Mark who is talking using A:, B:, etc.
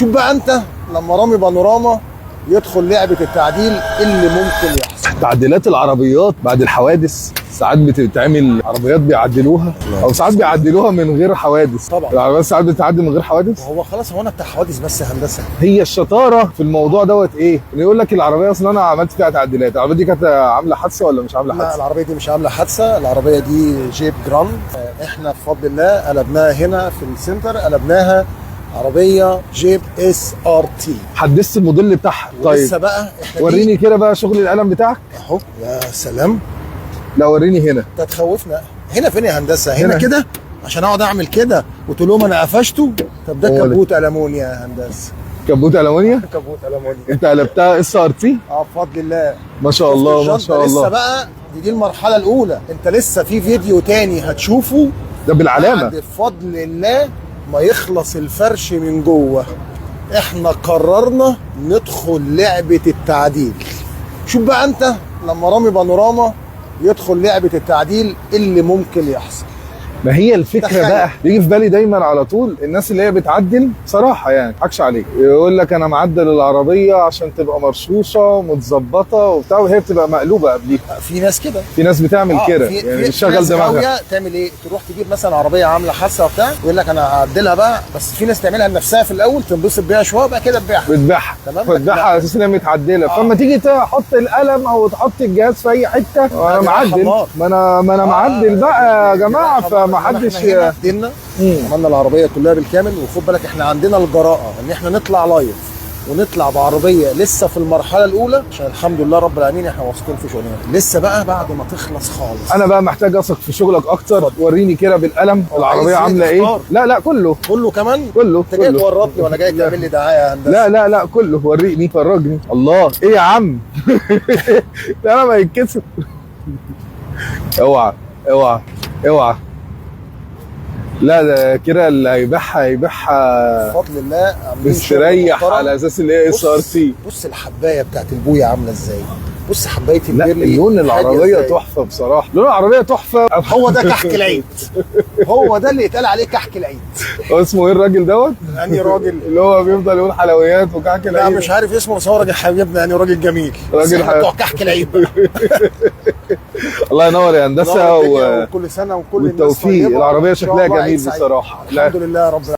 A: شوف بقى انت لما رامي بانوراما يدخل لعبه التعديل اللي ممكن يحصل.
B: تعديلات العربيات بعد الحوادث ساعات بتتعمل، عربيات بيعدلوها او ساعات بيعدلوها من غير حوادث.
A: طبعا
B: العربيات ساعات بتتعدل من غير حوادث.
A: هو خلاص، هو انا بتاع حوادث بس هندسه.
B: هي الشطاره في الموضوع دوت ايه؟ ان يقول لك العربيه اصلا انا عملت فيها تعديلات، العربيه دي كانت عامله حادثه ولا مش عامله
A: لا،
B: حادثه؟
A: العربيه دي مش عامله حادثه، العربيه دي جيب جراند. احنا بفضل الله قلبناها هنا في السنتر، قلبناها عربيه جيب اس ار تي.
B: حدثت الموديل بتاعها.
A: لسه بقى احنا
B: وريني كده بقى شغل القلم بتاعك
A: اهو. يا سلام،
B: لا وريني هنا.
A: انت تخوفنا. هنا فين يا هندسه؟ هنا
B: هنا.
A: كده عشان اقعد اعمل كده وتقول لهم انا قفشته. طب ده
B: هو ده.
A: كبوت المونيا يا هندسه.
B: كبوت المونيا.
A: كبوت المونيا.
B: انت قلبتها اس ار تي؟
A: بفضل الله.
B: ما شاء الله ما شاء
A: لسه
B: الله.
A: بقى دي المرحله الاولى، انت لسه في فيديو تاني هتشوفه
B: ده بالعلامه.
A: بعد بفضل الله ما يخلص الفرش من جوه. احنا قررنا ندخل لعبه التعديل. شوف بقى انت لما رامي بانوراما يدخل لعبه التعديل اللي ممكن يحصل.
B: ما هي الفكره
A: تخيل.
B: بقى بيجي في بالي دايما على طول الناس اللي هي بتعدل صراحه، يعني ما اضحكش عليك، يقول لك انا معدل العربيه عشان تبقى مرشوشه ومتظبطه وبتاع، وهي بتبقى مقلوبه قبليها.
A: في ناس كده،
B: في ناس بتعمل كده، يعني بتشغل دماغها.
A: تعمل ايه؟ تروح تجيب مثلا عربيه عامله حادثه وبتاع، ويقول لك انا هعدلها بقى، بس في ناس تعملها لنفسها في الاول تنبسط بيها شويه وبعد كده تبيعها.
B: بتبيعها
A: تمام.
B: بتبيعها على اساس ان هي متعدله. فلما تيجي تحط القلم او تحط الجهاز في اي حته انا معدل، ما انا معدل بقى يا جماعه، فما حدش
A: عدلنا عملنا العربيه كلها بالكامل. وخد بالك احنا عندنا الجراءه ان احنا نطلع لايف ونطلع بعربيه لسه في المرحله الاولى، عشان الحمد لله رب العالمين احنا واثقين في شغلنا. لسه بقى بعد ما تخلص خالص
B: انا بقى محتاج اثق في شغلك اكتر. وريني كده بالقلم العربيه عامله ايه. لا كله
A: كمان.
B: كله
A: انت جاي تورطني ولا جاي تعمل لي دعايه يا هندسه؟
B: لا كله. وريني، فرجني. الله، ايه يا عم؟ ده انا ما يتكسر. اوعى اوعى اوعى. لا ده كده اللي هيبيعها
A: بفضل الله
B: مستريح على اساس اللي هي اس ار تي.
A: بص الحبايه بتاعت البويه عامله ازاي، بص حبايه
B: لا
A: البيرلي.
B: لون العربيه تحفه بصراحه، لون العربيه تحفه.
A: هو ده كحك العيد. هو ده اللي يتقال عليه كحك العيد.
B: هو اسمه ايه الراجل دوت؟
A: انهي راجل؟
B: اللي هو بيفضل يقول حلويات وكحك العيد.
A: لا مش عارف اسمه، بس هو راجل حبيبنا يعني، راجل جميل.
B: راجل
A: بتوع كحك العيد.
B: الله ينور يا هندسه.
A: وكل سنه وكل الناس
B: والتوفيق.
A: طيبة.
B: العربيه شكلها جميل بصراحه.
A: الحمد لله رب العالمين.